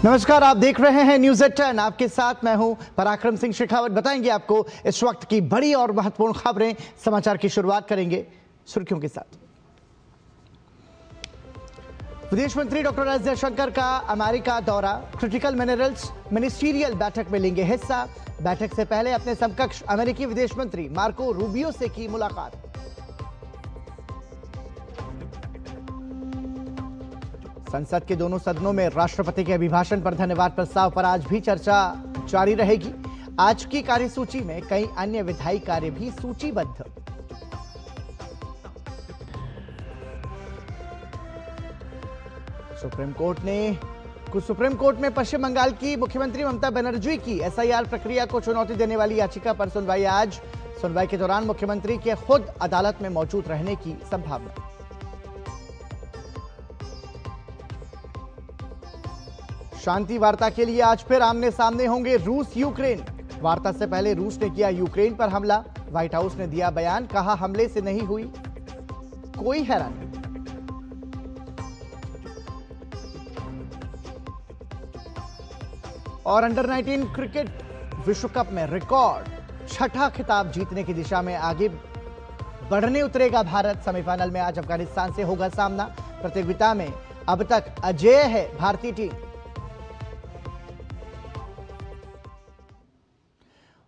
नमस्कार, आप देख रहे हैं न्यूज़ एट 10। आपके साथ मैं हूं पराक्रम सिंह शेखावत। बताएंगे आपको इस वक्त की बड़ी और महत्वपूर्ण खबरें। समाचार की शुरुआत करेंगे सुर्खियों के साथ। विदेश मंत्री डॉक्टर एस जयशंकर का अमेरिका दौरा, क्रिटिकल मिनरल्स मिनिस्टीरियल बैठक में लेंगे हिस्सा। बैठक से पहले अपने समकक्ष अमेरिकी विदेश मंत्री मार्को रूबियो से की मुलाकात। संसद के दोनों सदनों में राष्ट्रपति के अभिभाषण पर धन्यवाद प्रस्ताव पर आज भी चर्चा जारी रहेगी। आज की कार्यसूची में कई अन्य विधायी कार्य भी सूचीबद्ध। सुप्रीम कोर्ट में पश्चिम बंगाल की मुख्यमंत्री ममता बनर्जी की एसआईआर प्रक्रिया को चुनौती देने वाली याचिका पर सुनवाई आज। सुनवाई के दौरान मुख्यमंत्री के खुद अदालत में मौजूद रहने की संभावना। शांति वार्ता के लिए आज फिर आमने सामने होंगे रूस यूक्रेन। वार्ता से पहले रूस ने किया यूक्रेन पर हमला। व्हाइट हाउस ने दिया बयान, कहा हमले से नहीं हुई कोई हैरानी। और अंडर 19 क्रिकेट विश्व कप में रिकॉर्ड छठा खिताब जीतने की दिशा में आगे बढ़ने उतरेगा भारत। सेमीफाइनल में आज अफगानिस्तान से होगा सामना। प्रतियोगिता में अब तक अजेय है भारतीय टीम।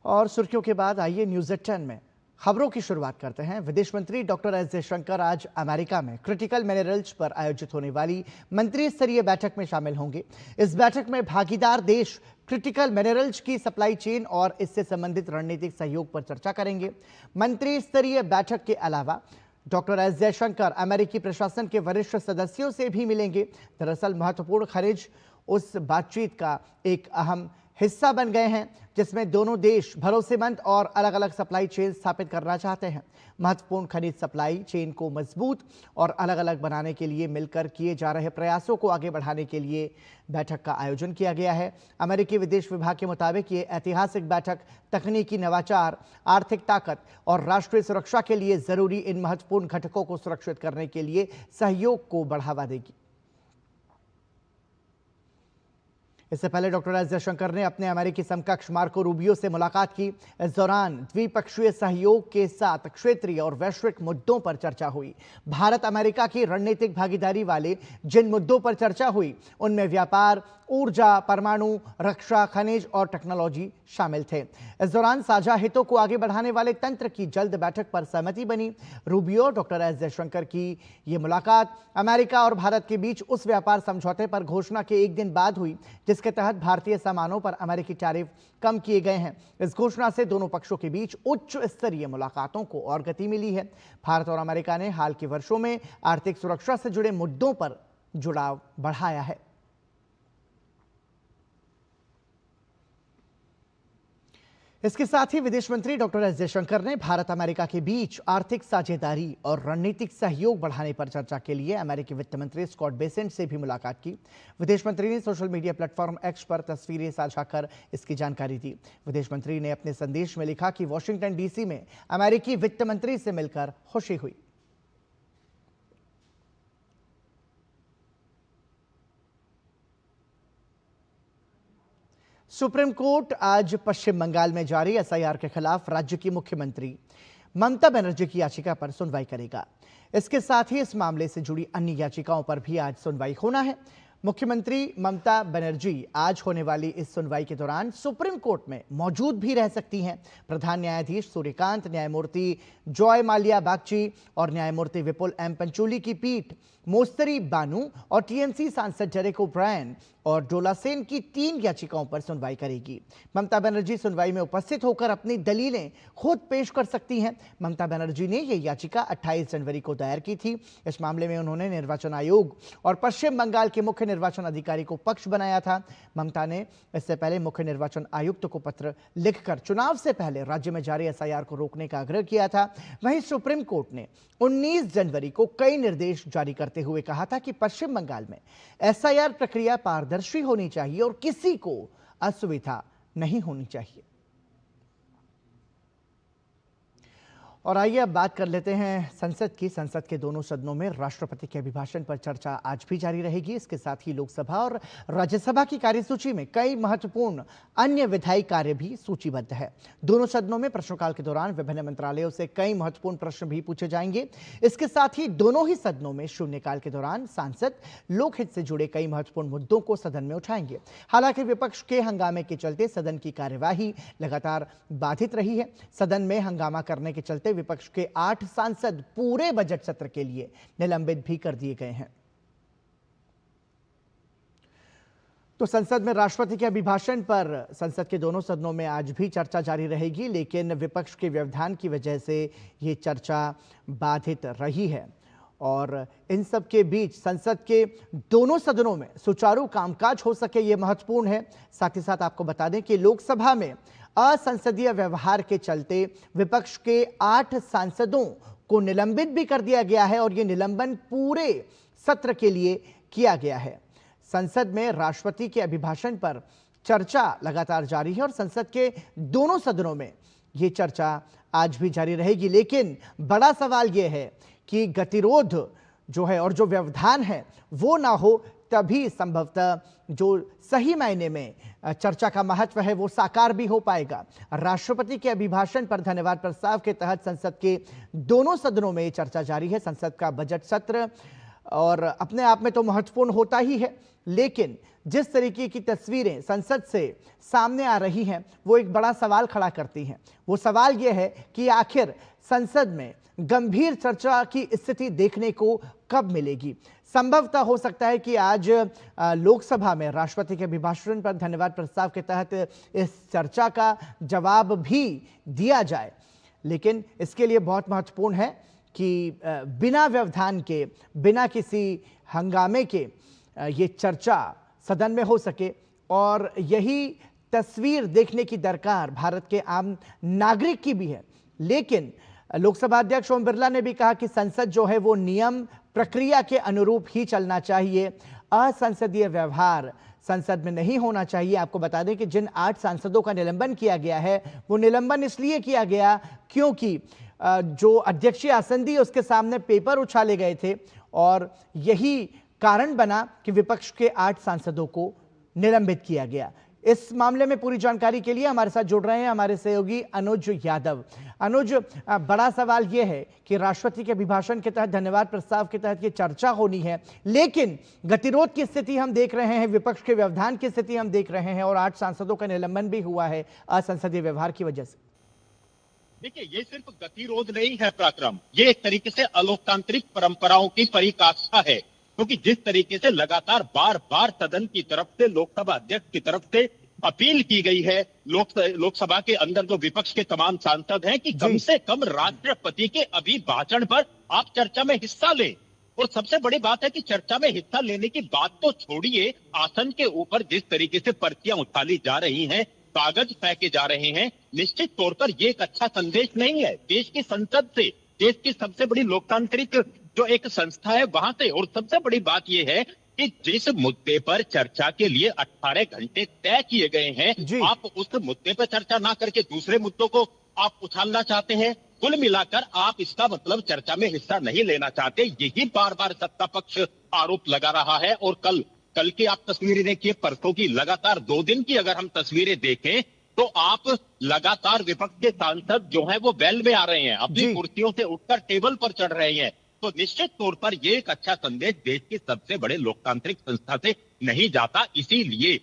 और सुर्खियों के बाद आइए न्यूज़ एट 10 में खबरों की शुरुआत करते हैं। विदेश मंत्री डॉक्टर एस जयशंकर आज अमेरिका में क्रिटिकल मिनरल्स पर आयोजित होने वाली मंत्री स्तरीय बैठक में शामिल होंगे। इस बैठक में भागीदार देश क्रिटिकल मिनरल्स की सप्लाई चेन और इससे संबंधित रणनीतिक सहयोग पर चर्चा करेंगे। मंत्री स्तरीय बैठक के अलावा डॉक्टर एस जयशंकर अमेरिकी प्रशासन के वरिष्ठ सदस्यों से भी मिलेंगे। दरअसल महत्वपूर्ण खनिज उस बातचीत का एक अहम हिस्सा बन गए हैं जिसमें दोनों देश भरोसेमंद और अलग अलग सप्लाई चेन स्थापित करना चाहते हैं। महत्वपूर्ण खनिज सप्लाई चेन को मजबूत और अलग अलग बनाने के लिए मिलकर किए जा रहे प्रयासों को आगे बढ़ाने के लिए बैठक का आयोजन किया गया है। अमेरिकी विदेश विभाग के मुताबिक ये ऐतिहासिक बैठक तकनीकी नवाचार, आर्थिक ताकत और राष्ट्रीय सुरक्षा के लिए जरूरी इन महत्वपूर्ण घटकों को सुरक्षित करने के लिए सहयोग को बढ़ावा देगी। इससे पहले डॉक्टर एस जयशंकर ने अपने अमेरिकी समकक्ष मार्को रूबियो से मुलाकात की। इस दौरान द्विपक्षीय सहयोग के साथ क्षेत्रीय और वैश्विक मुद्दों पर चर्चा हुई। भारत अमेरिका की रणनीतिक भागीदारी वाले जिन मुद्दों पर चर्चा हुई उनमें व्यापार, ऊर्जा, परमाणु, रक्षा, खनिज और टेक्नोलॉजी शामिल थे। इस दौरान साझा हितों को आगे बढ़ाने वाले तंत्र की जल्द बैठक पर सहमति बनी। रूबियो डॉक्टर एस जयशंकर की ये मुलाकात अमेरिका और भारत के बीच उस व्यापार समझौते पर घोषणा के एक दिन बाद हुई जिसके तहत भारतीय सामानों पर अमेरिकी टैरिफ कम किए गए हैं। इस घोषणा से दोनों पक्षों के बीच उच्च स्तरीय मुलाकातों को और गति मिली है। भारत और अमेरिका ने हाल के वर्षों में आर्थिक सुरक्षा से जुड़े मुद्दों पर जुड़ाव बढ़ाया है। इसके साथ ही विदेश मंत्री डॉक्टर एस जयशंकर ने भारत अमेरिका के बीच आर्थिक साझेदारी और रणनीतिक सहयोग बढ़ाने पर चर्चा के लिए अमेरिकी वित्त मंत्री स्कॉट बेसेंट से भी मुलाकात की। विदेश मंत्री ने सोशल मीडिया प्लेटफॉर्म एक्स पर तस्वीरें साझा कर इसकी जानकारी दी। विदेश मंत्री ने अपने संदेश में लिखा कि वॉशिंगटन डीसी में अमेरिकी वित्त मंत्री से मिलकर खुशी हुई। सुप्रीम कोर्ट आज पश्चिम बंगाल में जारी एसआईआर के खिलाफ राज्य की मुख्यमंत्री ममता बनर्जी की याचिका पर सुनवाई करेगा। इसके साथ ही इस मामले से जुड़ी अन्य याचिकाओं पर भी आज सुनवाई होना है। मुख्यमंत्री ममता बनर्जी आज होने वाली इस सुनवाई के दौरान सुप्रीम कोर्ट में मौजूद भी रह सकती हैं। प्रधान न्यायाधीश सूर्यकांत, न्यायमूर्ति जॉय माल्या बागची और न्यायमूर्ति विपुल एम पंचोली की पीठ मोस्तरी बानू और टीएमसी सांसद डेरेक ओब्रायन और डोला सेन की 3 याचिकाओं पर सुनवाई करेगी। ममता बनर्जी सुनवाई में उपस्थित होकर अपनी दलीलें खुद पेश कर सकती हैं। ममता बनर्जी ने यह याचिका 28 जनवरी को दायर की थी। इस मामले में उन्होंने निर्वाचन आयोग और पश्चिम बंगाल के मुख्य निर्वाचन अधिकारी को पक्ष बनाया था। ममता ने इससे पहले मुख्य निर्वाचन आयुक्त को पत्र लिखकर चुनाव से पहले राज्य में जारी एसआईआर को रोकने का आग्रह किया था। वहीं सुप्रीम कोर्ट ने 19 जनवरी को कई निर्देश जारी करते हुए कहा था कि पश्चिम बंगाल में एसआईआर प्रक्रिया पारदर्शी होनी चाहिए और किसी को असुविधा नहीं होनी चाहिए। और आइए अब बात कर लेते हैं संसद की। संसद के दोनों सदनों में राष्ट्रपति के अभिभाषण पर चर्चा आज भी जारी रहेगी। इसके साथ ही लोकसभा और राज्यसभा की कार्यसूची में कई महत्वपूर्ण अन्य विधायी कार्य भी सूचीबद्ध है। दोनों सदनों में प्रश्नकाल के दौरान विभिन्न मंत्रालयों से कई महत्वपूर्ण प्रश्न भी पूछे जाएंगे। इसके साथ ही दोनों ही सदनों में शून्यकाल के दौरान सांसद लोकहित से जुड़े कई महत्वपूर्ण मुद्दों को सदन में उठाएंगे। हालांकि विपक्ष के हंगामे के चलते सदन की कार्यवाही लगातार बाधित रही है। सदन में हंगामा करने के चलते विपक्ष के 8 सांसद पूरे बजट सत्र के लिए निलंबित भी कर दिए गए हैं। तो संसद में राष्ट्रपति के अभिभाषण पर संसद के दोनों सदनों में आज भी चर्चा जारी रहेगी, लेकिन विपक्ष के व्यवधान की वजह से यह चर्चा बाधित रही है। और इन सब के बीच संसद के दोनों सदनों में सुचारू कामकाज हो सके, यह महत्वपूर्ण है। साथ ही साथ आपको बता दें कि लोकसभा में असंसदीय व्यवहार के चलते विपक्ष के 8 सांसदों को निलंबित भी कर दिया गया है और यह निलंबन पूरे सत्र के लिए किया गया है। संसद में राष्ट्रपति के अभिभाषण पर चर्चा लगातार जारी है और संसद के दोनों सदनों में यह चर्चा आज भी जारी रहेगी। लेकिन बड़ा सवाल यह है कि गतिरोध जो है और जो व्यवधान है वो ना हो, तभी संभवतः जो सही मायने में चर्चा का महत्व है वो साकार भी हो पाएगा। राष्ट्रपति के अभिभाषण पर धन्यवाद प्रस्ताव के तहत संसद के दोनों सदनों में चर्चा जारी है। संसद का बजट सत्र और अपने आप में तो महत्वपूर्ण होता ही है, लेकिन जिस तरीके की तस्वीरें संसद से सामने आ रही हैं वो एक बड़ा सवाल खड़ा करती हैं। वो सवाल ये है कि आखिर संसद में गंभीर चर्चा की स्थिति देखने को कब मिलेगी। संभवतः हो सकता है कि आज लोकसभा में राष्ट्रपति के अभिभाषण पर धन्यवाद प्रस्ताव के तहत इस चर्चा का जवाब भी दिया जाए, लेकिन इसके लिए बहुत महत्वपूर्ण है कि बिना व्यवधान के, बिना किसी हंगामे के ये चर्चा सदन में हो सके। और यही तस्वीर देखने की दरकार भारत के आम नागरिक की भी है। लेकिन लोकसभा अध्यक्ष ओम बिरला ने भी कहा कि संसद जो है वो नियम प्रक्रिया के अनुरूप ही चलना चाहिए। असंसदीय व्यवहार संसद में नहीं होना चाहिए। आपको बता दें कि जिन 8 सांसदों का निलंबन किया गया है वो निलंबन इसलिए किया गया क्योंकि जो अध्यक्षीय आसन थी उसके सामने पेपर उछाले गए थे और यही कारण बना कि विपक्ष के 8 सांसदों को निलंबित किया गया। इस मामले में पूरी जानकारी के लिए हमारे साथ जुड़ रहे हैं हमारे सहयोगी अनुज यादव। अनुज, बड़ा सवाल यह है कि राष्ट्रपति के अभिभाषण के तहत, धन्यवाद प्रस्ताव के तहत ये चर्चा होनी है, लेकिन गतिरोध की स्थिति हम देख रहे हैं, विपक्ष के व्यवधान की स्थिति हम देख रहे हैं और 8 सांसदों का निलंबन भी हुआ है असंसदीय व्यवहार की वजह से। देखिए, ये सिर्फ गतिरोध नहीं है पराक्रम, ये एक तरीके से अलोकतांत्रिक परंपराओं की पराकाष्ठा है। क्योंकि जिस तरीके से लगातार बार बार सदन की तरफ से, लोकसभा अध्यक्ष की तरफ से अपील की गई है लोकसभा के अंदर जो विपक्ष के तमाम सांसद हैं कि कम से कम राष्ट्रपति के अभिभाषण पर आप चर्चा में हिस्सा लें। और सबसे बड़ी बात है कि चर्चा में हिस्सा लेने की बात तो छोड़िए, आसन के ऊपर जिस तरीके से पर्चियां उछाली जा रही हैं, कागज फेंके जा रहे हैं, निश्चित तौर पर यह एक अच्छा संदेश नहीं है देश की संसद से, देश की सबसे बड़ी लोकतांत्रिक जो एक संस्था है वहां से। और सबसे बड़ी बात यह है कि जिस मुद्दे पर चर्चा के लिए 18 घंटे तय किए गए हैं, आप उस मुद्दे पर चर्चा ना करके दूसरे मुद्दों को आप उछालना चाहते हैं। कुल मिलाकर आप इसका मतलब चर्चा में हिस्सा नहीं लेना चाहते, यही बार बार सत्ता पक्ष आरोप लगा रहा है। और कल की आप तस्वीरें देखिए, परसों की, लगातार 2 दिन की अगर हम तस्वीरें देखें तो आप लगातार विपक्ष के सांसद जो हैं वो वेल में आ रहे हैं, अपनी कुर्सियों से उठकर टेबल पर चढ़ रहे हैं। तो निश्चित तौर पर यह एक अच्छा संदेश देश की सबसे बड़े लोकतांत्रिक संस्था से नहीं जाता। इसीलिए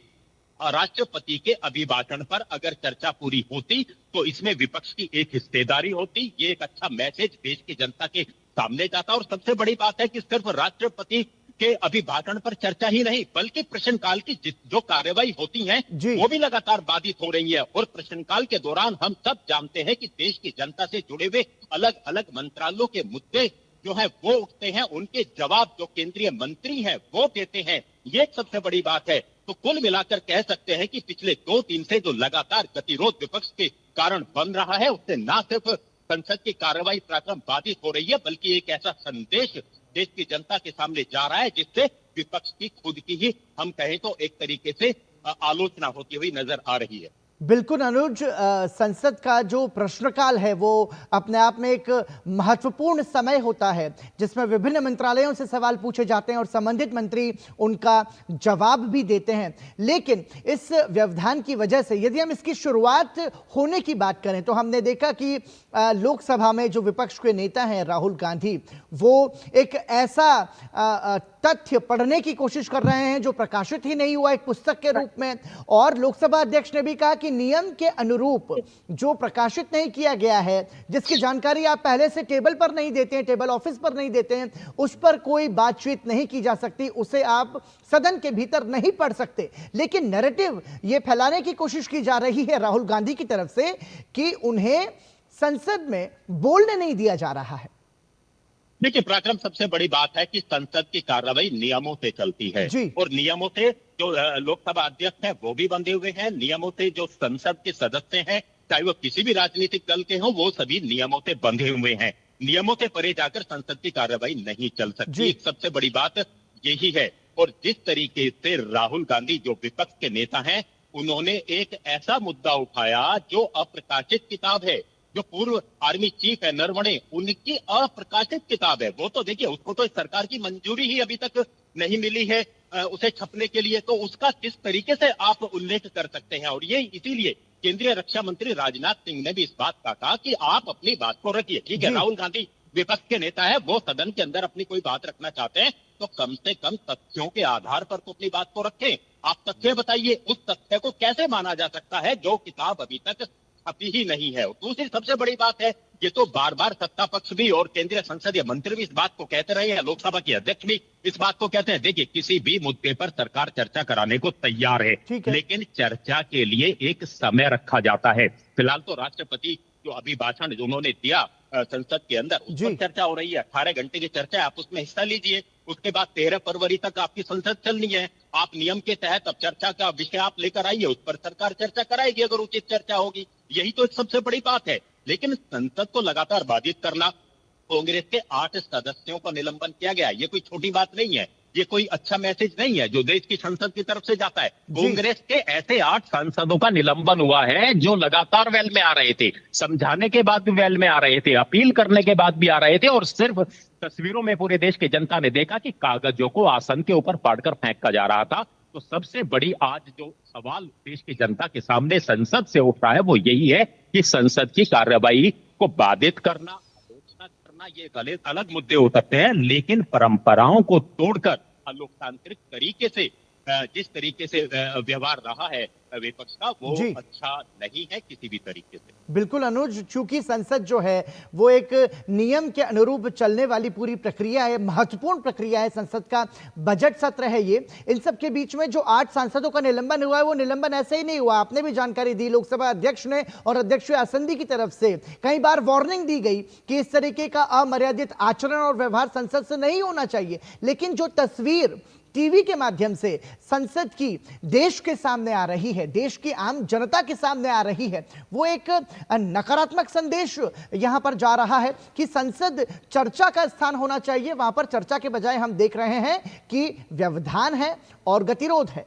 राष्ट्रपति के अभिभाषण पर अगर चर्चा पूरी होती तो इसमें विपक्ष की एक हिस्सेदारी होती, ये एक अच्छा मैसेज देश की जनता के सामने जाता। और सबसे बड़ी बात है कि सिर्फ राष्ट्रपति के अभिभाषण पर चर्चा ही नहीं, बल्कि प्रश्नकाल की जो कार्यवाही होती है वो भी लगातार बाधित हो रही है। और प्रश्नकाल के दौरान हम सब जानते हैं कि देश की जनता से जुड़े हुए अलग अलग मंत्रालयों के मुद्दे जो है वो उठते हैं, उनके जवाब जो केंद्रीय मंत्री हैं वो देते हैं, ये एक सबसे बड़ी बात है। तो कुल मिलाकर कह सकते हैं कि पिछले 2-3 से जो लगातार गतिरोध विपक्ष के कारण बन रहा है, उससे ना सिर्फ संसद की कार्रवाई पराक्रम बाधित हो रही है, बल्कि एक ऐसा संदेश देश की जनता के सामने जा रहा है जिससे विपक्ष की खुद की ही हम कहें तो एक तरीके से आलोचना होती हुई नजर आ रही है। बिल्कुल अनुज, संसद का जो प्रश्नकाल है वो अपने आप में एक महत्वपूर्ण समय होता है जिसमें विभिन्न मंत्रालयों से सवाल पूछे जाते हैं और संबंधित मंत्री उनका जवाब भी देते हैं। लेकिन इस व्यवधान की वजह से यदि हम इसकी शुरुआत होने की बात करें तो हमने देखा कि लोकसभा में जो विपक्ष के नेता हैं राहुल गांधी, वो एक ऐसा तथ्य पढ़ने की कोशिश कर रहे हैं जो प्रकाशित ही नहीं हुआ एक पुस्तक के रूप में। और लोकसभा अध्यक्ष ने भी कहा कि नियम के अनुरूप जो प्रकाशित नहीं किया गया है, जिसकी जानकारी आप पहले से टेबल पर नहीं देते हैं, टेबल ऑफिस पर नहीं देते हैं, उस पर कोई बातचीत नहीं की जा सकती, उसे आप सदन के भीतर नहीं पढ़ सकते। लेकिन नैरेटिव ये फैलाने की कोशिश की जा रही है राहुल गांधी की तरफ से कि उन्हें संसद में बोलने नहीं दिया जा रहा है। देखिए पराक्रम, सबसे बड़ी बात है कि संसद की कार्रवाई नियमों से चलती है और नियमों से जो लोकसभा अध्यक्ष है वो भी बंधे हुए हैं, नियमों से जो संसद के सदस्य हैं चाहे वो किसी भी राजनीतिक दल के हों वो सभी नियमों से बंधे हुए हैं। नियमों से परे जाकर संसद की कार्रवाई नहीं चल सकती, सबसे बड़ी बात यही है। और जिस तरीके से राहुल गांधी जो विपक्ष के नेता हैं उन्होंने एक ऐसा मुद्दा उठाया जो अप्रकाशित किताब है, जो पूर्व आर्मी चीफ है नरवणे, उनकी अप्रकाशित किताब है। वो तो देखिए उसको तो सरकार की मंजूरी ही अभी तक नहीं मिली है उसे छपने के लिए, तो उसका किस तरीके से आप उल्लेख कर सकते हैं। और ये इसीलिए केंद्रीय रक्षा मंत्री राजनाथ सिंह ने भी इस बात का कहा कि आप अपनी बात को रखिए। ठीक है, राहुल गांधी विपक्ष के नेता है, वो सदन के अंदर अपनी कोई बात रखना चाहते हैं तो कम से कम तथ्यों के आधार पर तो अपनी बात को रखें। आप तथ्य बताइए, उस तथ्य को कैसे माना जा सकता है जो किताब अभी तक छपी ही नहीं है। दूसरी सबसे बड़ी बात है, ये तो बार बार सत्ता पक्ष भी और केंद्रीय संसदीय मंत्री भी इस बात को कहते रहे हैं, लोकसभा के अध्यक्ष भी इस बात को कहते हैं। देखिए किसी भी मुद्दे पर सरकार चर्चा कराने को तैयार है, लेकिन चर्चा के लिए एक समय रखा जाता है। फिलहाल तो राष्ट्रपति जो अभी भाषण जो उन्होंने दिया संसद के अंदर उस पर चर्चा हो रही है, 18 घंटे की चर्चा है, आप उसमें हिस्सा लीजिए। उसके बाद 13 फरवरी तक आपकी संसद चलनी है, आप नियम के तहत अब चर्चा का विषय आप लेकर आइए, उस पर सरकार चर्चा कराएगी अगर उचित चर्चा होगी। यही तो सबसे बड़ी बात है। लेकिन संसद को लगातार बाधित करना, कांग्रेस के 8 सदस्यों का निलंबन किया गया, ये कोई छोटी बात नहीं है, ये कोई अच्छा मैसेज नहीं है जो देश की संसद की तरफ से जाता है। कांग्रेस के ऐसे 8 सांसदों का निलंबन हुआ है जो लगातार वेल में आ रहे थे, समझाने के बाद भी वेल में आ रहे थे, अपील करने के बाद भी आ रहे थे, और सिर्फ तस्वीरों में पूरे देश की जनता ने देखा कि कागजों को आसन के ऊपर फाड़कर फेंका जा रहा था। तो सबसे बड़ी आज जो सवाल देश की जनता के सामने संसद से उठ रहा है वो यही है कि संसद की कार्रवाई को बाधित करना, आलोचना करना, ये अलग मुद्दे हो सकते हैं, लेकिन परंपराओं को तोड़कर अलोकतांत्रिक तरीके से जिस तरीके से व्यवहार रहा है विपक्ष का वो अच्छा नहीं है किसी भी तरीके से। बिल्कुल अनुज, चूंकि संसद जो है वो एक नियम के अनुरूप चलने वाली पूरी प्रक्रिया है, महत्वपूर्ण प्रक्रिया है, संसद का बजट सत्र है ये, इन सब के बीच में जो 8 सांसदों का निलंबन हुआ है वो निलंबन ऐसे ही नहीं हुआ। आपने भी जानकारी दी, लोकसभा अध्यक्ष ने और अध्यक्ष आसंदी की तरफ से कई बार वार्निंग दी गई कि इस तरीके का अमर्यादित आचरण और व्यवहार संसद से नहीं होना चाहिए। लेकिन जो तस्वीर टीवी के माध्यम से संसद की देश के सामने आ रही है, देश की आम जनता के सामने आ रही है, वो एक नकारात्मक संदेश यहां पर जा रहा है कि संसद चर्चा का स्थान होना चाहिए, वहां पर चर्चा के बजाय हम देख रहे हैं कि व्यवधान है और गतिरोध है।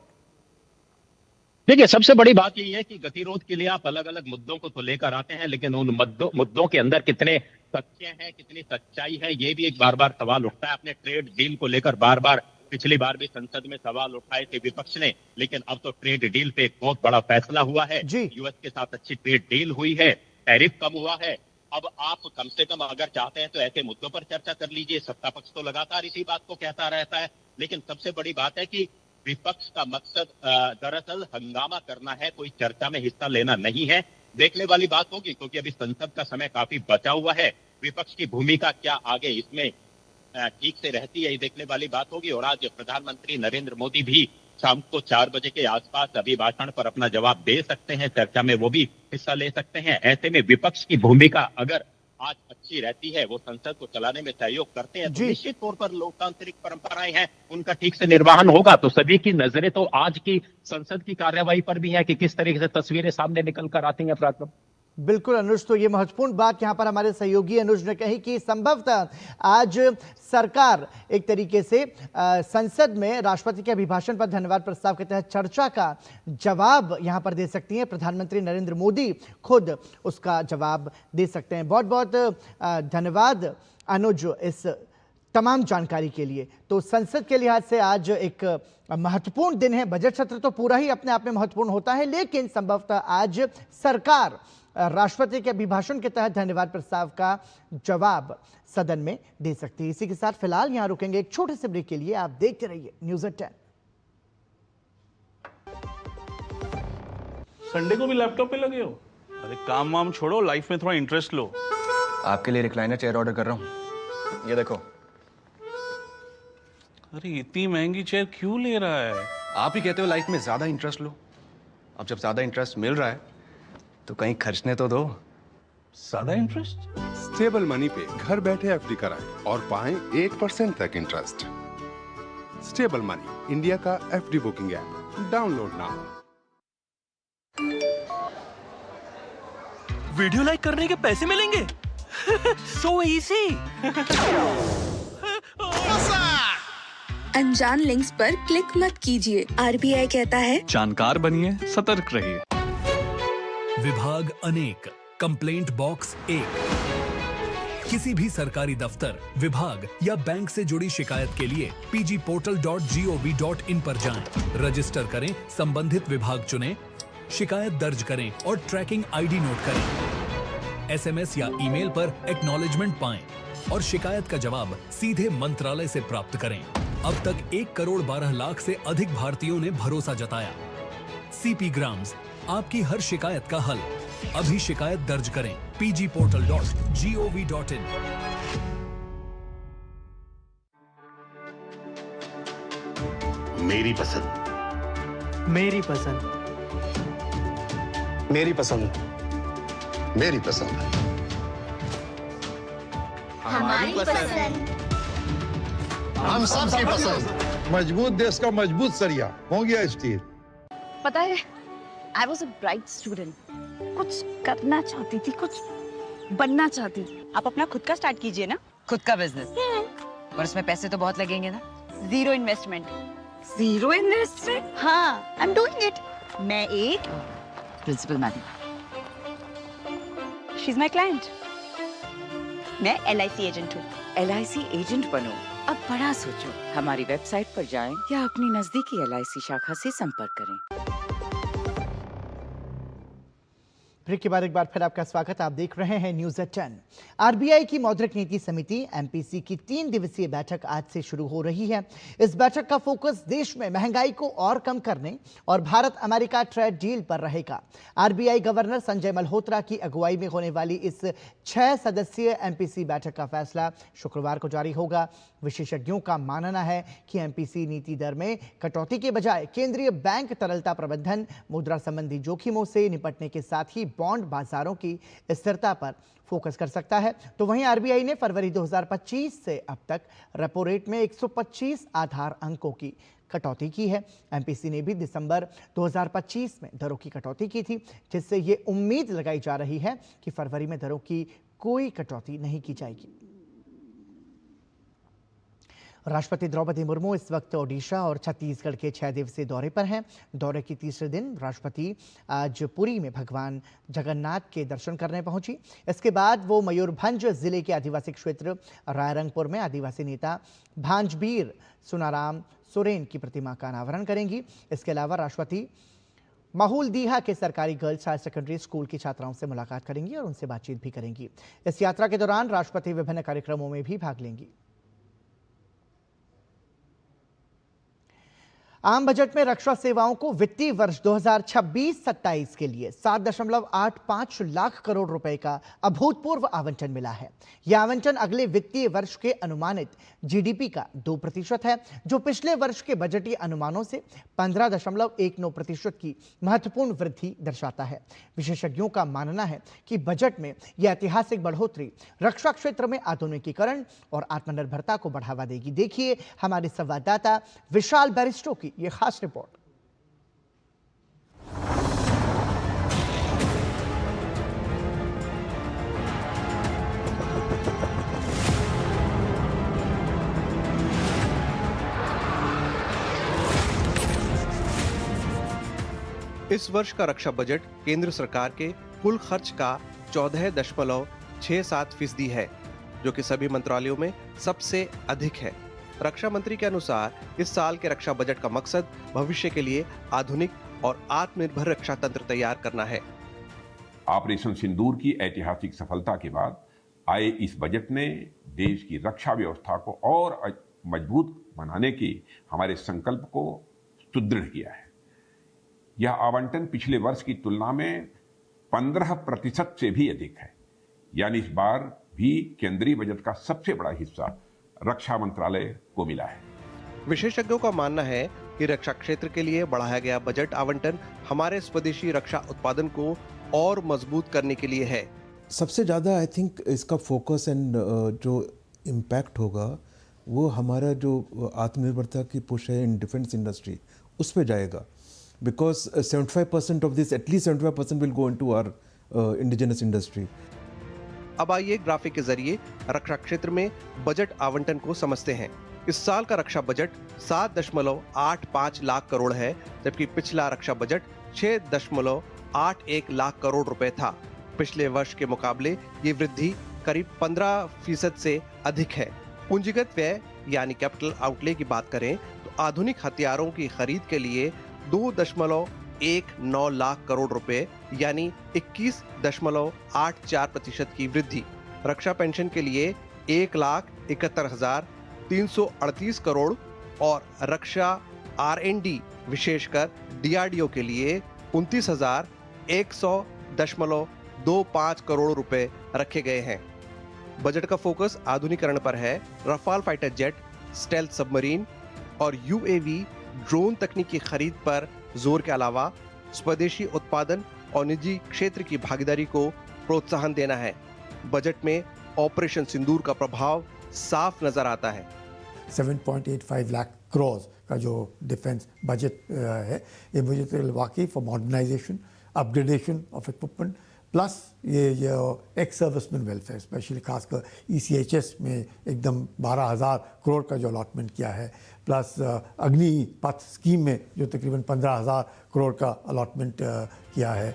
देखिए सबसे बड़ी बात यही है कि गतिरोध के लिए आप अलग अलग मुद्दों को तो लेकर आते हैं, लेकिन उन मुद्दों के अंदर कितने तथ्य हैं, कितनी सच्चाई है, ये भी एक बार बार सवाल उठता है। आपने ट्रेड डील को लेकर बार बार पिछली बार भी संसद में सवाल उठाए थे विपक्ष ने, लेकिन अब तो ट्रेड डील पे एक बहुत बड़ा फैसला हुआ है। यूएस के साथ अच्छी ट्रेड डील हुई है, टैरिफ कम हुआ है। अब आप कम से कम अगर चाहते हैं तो ऐसे मुद्दों पर चर्चा कर लीजिए। सत्ता पक्ष तो लगातार इसी बात को कहता रहता है, लेकिन सबसे बड़ी बात है कि विपक्ष का मकसद दरअसल हंगामा करना है, कोई चर्चा में हिस्सा लेना नहीं है। देखने वाली बात होगी, क्योंकि अभी संसद का समय काफी बचा हुआ है, विपक्ष की भूमिका क्या आगे इसमें ठीक से रहती है, ये देखने वाली बात होगी। और आज प्रधानमंत्री नरेंद्र मोदी भी शाम को 4 बजे के आसपास अभिभाषण पर अपना जवाब दे सकते हैं, चर्चा में वो भी हिस्सा ले सकते हैं। ऐसे में विपक्ष की भूमिका अगर आज अच्छी रहती है, वो संसद को चलाने में सहयोग करते हैं, तो निश्चित तौर पर लोकतांत्रिक परंपराएं हैं उनका ठीक से निर्वहन होगा। तो सभी की नजरें तो आज की संसद की कार्यवाही पर भी है कि किस तरीके से तस्वीरें सामने निकल कर आती हैं। प्रार्थना बिल्कुल अनुज, तो ये महत्वपूर्ण बात यहाँ पर हमारे सहयोगी अनुज ने कही कि संभवतः आज सरकार एक तरीके से संसद में राष्ट्रपति के अभिभाषण पर धन्यवाद प्रस्ताव के तहत चर्चा का जवाब यहाँ पर दे सकती है। प्रधानमंत्री नरेंद्र मोदी खुद उसका जवाब दे सकते हैं। बहुत बहुत धन्यवाद अनुज इस तमाम जानकारी के लिए। तो संसद के लिहाज से आज एक महत्वपूर्ण दिन है। बजट सत्र तो पूरा ही अपने आप में महत्वपूर्ण होता है, लेकिन संभवतः आज सरकार राष्ट्रपति के अभिभाषण के तहत धन्यवाद प्रस्ताव का जवाब सदन में दे सकती है। इसी के साथ फिलहाल यहां रुकेंगे एक छोटे से ब्रेक के लिए। आप देखते रहिए न्यूज़ 10। संडे को भी लैपटॉप पे लगे हो? अरे काम वाम छोड़ो, लाइफ में थोड़ा इंटरेस्ट लो। आपके लिए रिक्लाइनर चेयर ऑर्डर कर रहा हूँ, ये देखो। अरे इतनी महंगी चेयर क्यों ले रहा है? आप ही कहते हो लाइफ में ज्यादा इंटरेस्ट लो। अब जब ज्यादा इंटरेस्ट मिल रहा है तो कहीं खर्चने तो दो। ज्यादा इंटरेस्ट? स्टेबल मनी पे घर बैठे एफडी कराएं और पाएं 1% तक इंटरेस्ट। स्टेबल मनी, इंडिया का FD booking app, download now. Video like करने के पैसे मिलेंगे? So easy. अनजान लिंक्स पर क्लिक मत कीजिए। आरबीआई कहता है जानकार बनिए, सतर्क रहिए। विभाग अनेक, कंप्लेंट बॉक्स 1। किसी भी सरकारी दफ्तर, विभाग या बैंक से जुड़ी शिकायत के लिए pgportal.gov.in पर जाएं, रजिस्टर करें, संबंधित विभाग चुनें, शिकायत दर्ज करें और ट्रैकिंग आईडी नोट करें। एसएमएस या ईमेल पर एक्नॉलेजमेंट पाएं और शिकायत का जवाब सीधे मंत्रालय से प्राप्त करें। अब तक 1 करोड़ 12 लाख से अधिक भारतीयों ने भरोसा जताया। सीपी ग्राम्स, आपकी हर शिकायत का हल। अभी शिकायत दर्ज करें pgportal.gov.in। मेरी पसंद, मेरी पसंद, मेरी पसंद, मेरी पसंद, हमारी पसंद, हम सबकी पसंद। मजबूत देश का मजबूत सरिया हो गया स्टील। पता है, I was a bright student. कुछ करना चाहती थी, कुछ बनना चाहती थी। आप अपना खुद का स्टार्ट कीजिए ना, खुद का बिजनेस। पर उसमें पैसे तो बहुत लगेंगे ना। Zero investment. Zero investment? हाँ, I'm doing it. मैं एक principal madam, she is my client. मैं LIC एजेंट हूँ। LIC एजेंट बनो, अब बड़ा सोचो। हमारी वेबसाइट पर जाएं या अपनी नजदीकी LIC शाखा से संपर्क करें। ब्रेक के बाद एक बार फिर आपका स्वागत। आप देख रहे हैं न्यूज़ 10। आरबीआई की मौद्रिक नीति समिति MPC की 3 दिवसीय बैठक आज से शुरू हो रही है। इस बैठक का फोकस देश में महंगाई को और कम करने और भारत अमेरिका ट्रेड डील पर रहेगा। आरबीआई गवर्नर संजय मल्होत्रा की अगुवाई में होने वाली इस 6 सदस्यीय MPC बैठक का फैसला शुक्रवार को जारी होगा। विशेषज्ञों का मानना है कि MPC नीति दर में कटौती के बजाय केंद्रीय बैंक तरलता प्रबंधन, मुद्रा संबंधी जोखिमों से निपटने के साथ ही बॉन्ड बाजारों की स्थिरता पर फोकस कर सकता है। तो वहीं आरबीआई ने फरवरी 2025 से अब तक रेपो रेट में 125 आधार अंकों की कटौती की है। MPC ने भी दिसंबर 2025 में दरों की कटौती की थी, जिससे ये उम्मीद लगाई जा रही है कि फरवरी में दरों की कोई कटौती नहीं की जाएगी। राष्ट्रपति द्रौपदी मुर्मू इस वक्त ओडिशा और छत्तीसगढ़ के 6 दिवसीय दौरे पर हैं। दौरे के तीसरे दिन राष्ट्रपति आज पुरी में भगवान जगन्नाथ के दर्शन करने पहुंची। इसके बाद वो मयूरभंज जिले के आदिवासी क्षेत्र रायरंगपुर में आदिवासी नेता भांजबीर सुनाराम सोरेन की प्रतिमा का अनावरण करेंगी। इसके अलावा राष्ट्रपति माहूलदीहा के सरकारी गर्ल्स हायर सेकेंडरी स्कूल की छात्राओं से मुलाकात करेंगी और उनसे बातचीत भी करेंगी। इस यात्रा के दौरान राष्ट्रपति विभिन्न कार्यक्रमों में भी भाग लेंगी। आम बजट में रक्षा सेवाओं को वित्तीय वर्ष 2026-27 के लिए 7.85 लाख करोड़ रुपए का अभूतपूर्व आवंटन मिला है। यह आवंटन अगले वित्तीय वर्ष के अनुमानित जीडीपी का 2% है, जो पिछले वर्ष के बजटीय अनुमानों से 15.19% की महत्वपूर्ण वृद्धि दर्शाता है। विशेषज्ञों का मानना है कि बजट में यह ऐतिहासिक बढ़ोतरी रक्षा क्षेत्र में आधुनिकीकरण और आत्मनिर्भरता को बढ़ावा देगी। देखिए हमारे संवाददाता विशाल बैरिस्टो की ये खास रिपोर्ट। इस वर्ष का रक्षा बजट केंद्र सरकार के कुल खर्च का 14.67% है, जो कि सभी मंत्रालयों में सबसे अधिक है। रक्षा मंत्री के अनुसार इस साल के रक्षा बजट का मकसद भविष्य के लिए आधुनिक और आत्मनिर्भर रक्षा तंत्र तैयार करना है। ऑपरेशन सिंदूर की ऐतिहासिक सफलता के बाद आए इस बजट ने देश की रक्षा व्यवस्था को और मजबूत बनाने की हमारे संकल्प को सुदृढ़ किया है। यह आवंटन पिछले वर्ष की तुलना में 15% से भी अधिक है, यानी इस बार भी केंद्रीय बजट का सबसे बड़ा हिस्सा रक्षा मंत्रालय को मिला है। विशेषज्ञों का मानना है कि रक्षा क्षेत्र के लिए बढ़ाया गया बजट आवंटन हमारे स्वदेशी रक्षा उत्पादन को और मजबूत करने के लिए है। सबसे ज़्यादा आई थिंक इसका फोकस एंड जो इम्पैक्ट होगा वो हमारा जो आत्मनिर्भरता की पुश है इन डिफेंस इंडस्ट्री उस पर जाएगा, because 75% of this, at least 75% will go into our indigenous industry. अब आइए ग्राफिक के जरिए रक्षा क्षेत्र में बजट आवंटन को समझते हैं। इस साल का रक्षा बजट 7.85 लाख करोड़ है, जबकि पिछला रक्षा बजट 6.81 लाख करोड़ रुपए था। पिछले वर्ष के मुकाबले ये वृद्धि करीब 15% से अधिक है। पूंजीगत व्यय यानी कैपिटल आउटले की बात करें तो आधुनिक हथियारों की खरीद के लिए 2.19 लाख करोड़ रुपए यानी 21.84% की वृद्धि। रक्षा पेंशन के लिए 1,71,338 करोड़ और रक्षा R&D विशेषकर DRDO के लिए 29,100.25 करोड़ रुपए रखे गए हैं। बजट का फोकस आधुनिकीकरण पर है। Rafale fighter jet, stealth submarine और UAV ड्रोन तकनीक की खरीद पर जोर के अलावा स्वदेशी उत्पादन और निजी क्षेत्र की भागीदारी को प्रोत्साहन देना है। बजट में ऑपरेशन सिंदूर का प्रभाव साफ नजर आता है। 7.85 लाख करोड़ का जो डिफेंस बजट है, ये बजट वाकई for modernisation, upgradation of equipment, plus ये एक्स सर्विसमैन वेलफेयर, स्पेशली खासकर ECHS में एकदम 12,000 करोड़ का जो अलॉटमेंट किया है, प्लस अग्निपथ स्कीम में जो तकरीबन 15,000 करोड़ का अलॉटमेंट किया है।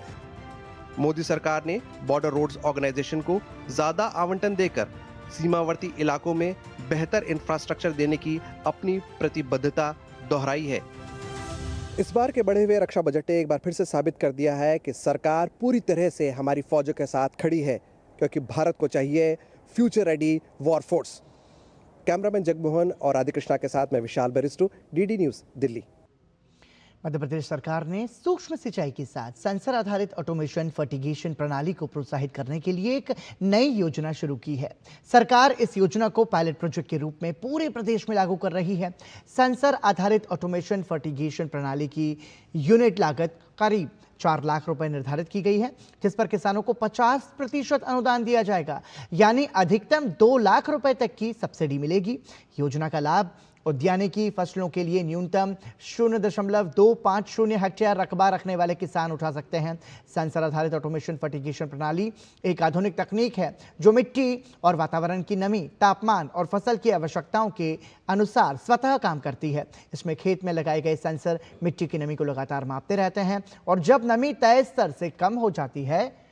मोदी सरकार ने बॉर्डर रोड्स ऑर्गेनाइजेशन को ज्यादा आवंटन देकर सीमावर्ती इलाकों में बेहतर इंफ्रास्ट्रक्चर देने की अपनी प्रतिबद्धता दोहराई है। इस बार के बढ़े हुए रक्षा बजट ने एक बार फिर से साबित कर दिया है कि सरकार पूरी तरह से हमारी फौजों के साथ खड़ी है, क्योंकि भारत को चाहिए future ready war force. Cameraman Jagmohan और आदि कृष्णा के साथ मैं विशाल Bairstow, DD news, Delhi. Madhya Pradesh सरकार ने सूक्ष्म सिंचाई के साथ सेंसर आधारित ऑटोमेशन फर्टिगेशन प्रणाली को प्रोत्साहित करने के लिए एक नई योजना शुरू की है। सरकार इस योजना को पायलट प्रोजेक्ट के रूप में पूरे प्रदेश में लागू कर रही है। सेंसर आधारित ऑटोमेशन फर्टिगेशन प्रणाली की यूनिट लागत करीब 4 लाख रुपए निर्धारित की गई है, जिस पर किसानों को 50% अनुदान दिया जाएगा, यानी अधिकतम 2 लाख रुपए तक की सब्सिडी मिलेगी। योजना का लाभ उद्यानिकी फसलों के लिए न्यूनतम 0.250 हेक्टेयर रकबा रखने वाले किसान उठा सकते हैं। सेंसर आधारित ऑटोमेशन फर्टिगेशन प्रणाली एक आधुनिक तकनीक है जो मिट्टी और वातावरण की नमी, तापमान और फसल की आवश्यकताओं के अनुसार स्वतः काम करती है। इसमें खेत में लगाए गए सेंसर मिट्टी की नमी को लगातार मापते रहते हैं और जब नमी तय स्तर से कम हो जाती है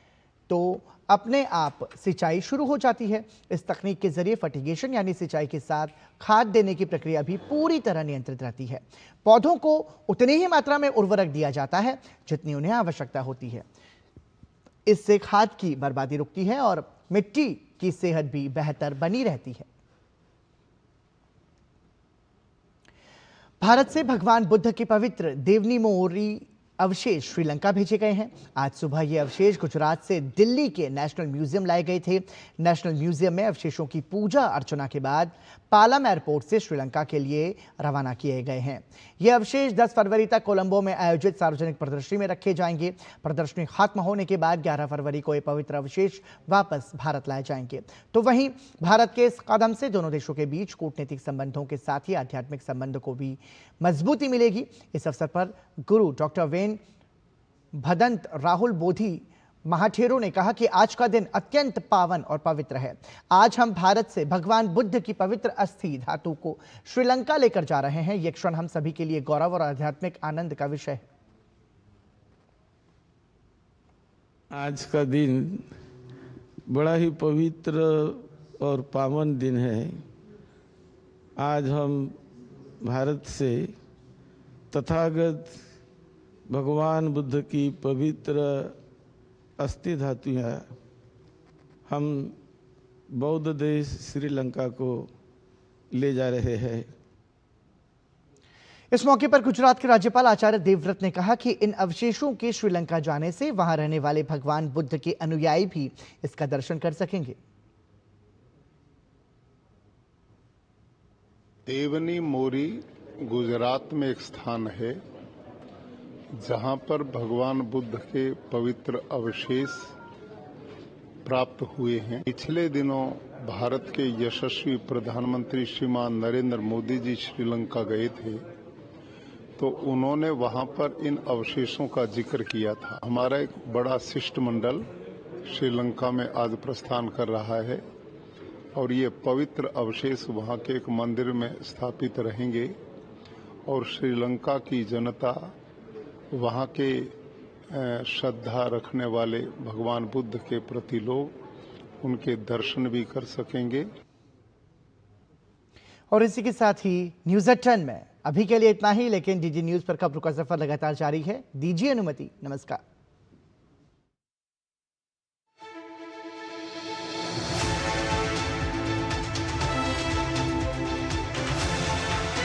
तो अपने आप सिंचाई शुरू हो जाती है। इस तकनीक के जरिए फर्टिगेशन यानी सिंचाई के साथ खाद देने की प्रक्रिया भी पूरी तरह नियंत्रित रहती है। पौधों को उतनी ही मात्रा में उर्वरक दिया जाता है जितनी उन्हें आवश्यकता होती है। इससे खाद की बर्बादी रुकती है और मिट्टी की सेहत भी बेहतर बनी रहती है। भारत से भगवान बुद्ध के पवित्र देवनी मोरी अवशेष श्रीलंका भेजे गए हैं। आज सुबह ये अवशेष गुजरात से दिल्ली के नेशनल म्यूजियम लाए गए थे। नेशनल म्यूजियम में अवशेषों की पूजा अर्चना के बाद पालम एयरपोर्ट से श्रीलंका के लिए रवाना किए गए हैं। ये अवशेष 10 फरवरी तक कोलंबो में आयोजित सार्वजनिक प्रदर्शनी में रखे जाएंगे। प्रदर्शनी खत्म होने के बाद 11 फरवरी को ये पवित्र अवशेष वापस भारत लाए जाएंगे। तो वहीं भारत के इस कदम से दोनों देशों के बीच कूटनीतिक संबंधों के साथ ही आध्यात्मिक संबंध को भी मजबूती मिलेगी। इस अवसर पर गुरु डॉक्टर वेन भदंत राहुल बोधि महाठेरो ने कहा कि आज का दिन अत्यंत पावन और पवित्र है। आज हम भारत से भगवान बुद्ध की पवित्र अस्थि धातु को श्रीलंका लेकर जा रहे हैं। यह क्षण हम सभी के लिए गौरव और आध्यात्मिक आनंद का विषय है। आज का दिन बड़ा ही पवित्र और पावन दिन है। आज हम भारत से तथागत भगवान बुद्ध की पवित्र अस्थि धातुएं हम बौद्ध देश श्रीलंका को ले जा रहे हैं। इस मौके पर गुजरात के राज्यपाल आचार्य देवव्रत ने कहा कि इन अवशेषों के श्रीलंका जाने से वहां रहने वाले भगवान बुद्ध के अनुयायी भी इसका दर्शन कर सकेंगे। देवनी मोरी गुजरात में एक स्थान है जहां पर भगवान बुद्ध के पवित्र अवशेष प्राप्त हुए हैं। पिछले दिनों भारत के यशस्वी प्रधानमंत्री श्रीमान नरेंद्र मोदी जी श्रीलंका गए थे, तो उन्होंने वहां पर इन अवशेषों का जिक्र किया था। हमारा एक बड़ा शिष्टमंडल श्रीलंका में आज प्रस्थान कर रहा है और ये पवित्र अवशेष वहां के एक मंदिर में स्थापित रहेंगे और श्रीलंका की जनता वहां के श्रद्धा रखने वाले भगवान बुद्ध के प्रति लोग उनके दर्शन भी कर सकेंगे। और इसी के साथ ही न्यूज़ एट 10 में अभी के लिए इतना ही, लेकिन डीडी न्यूज़ पर खबरों का सफर लगातार जारी है। दीजिए अनुमति। नमस्कार।